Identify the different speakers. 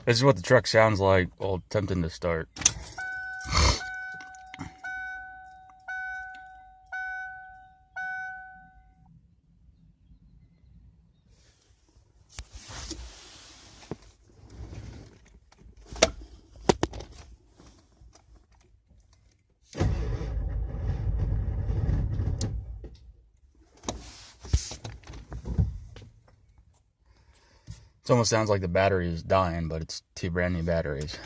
Speaker 1: This is what the truck sounds like while attempting to start. It almost sounds like the battery is dying, but it's two brand new batteries.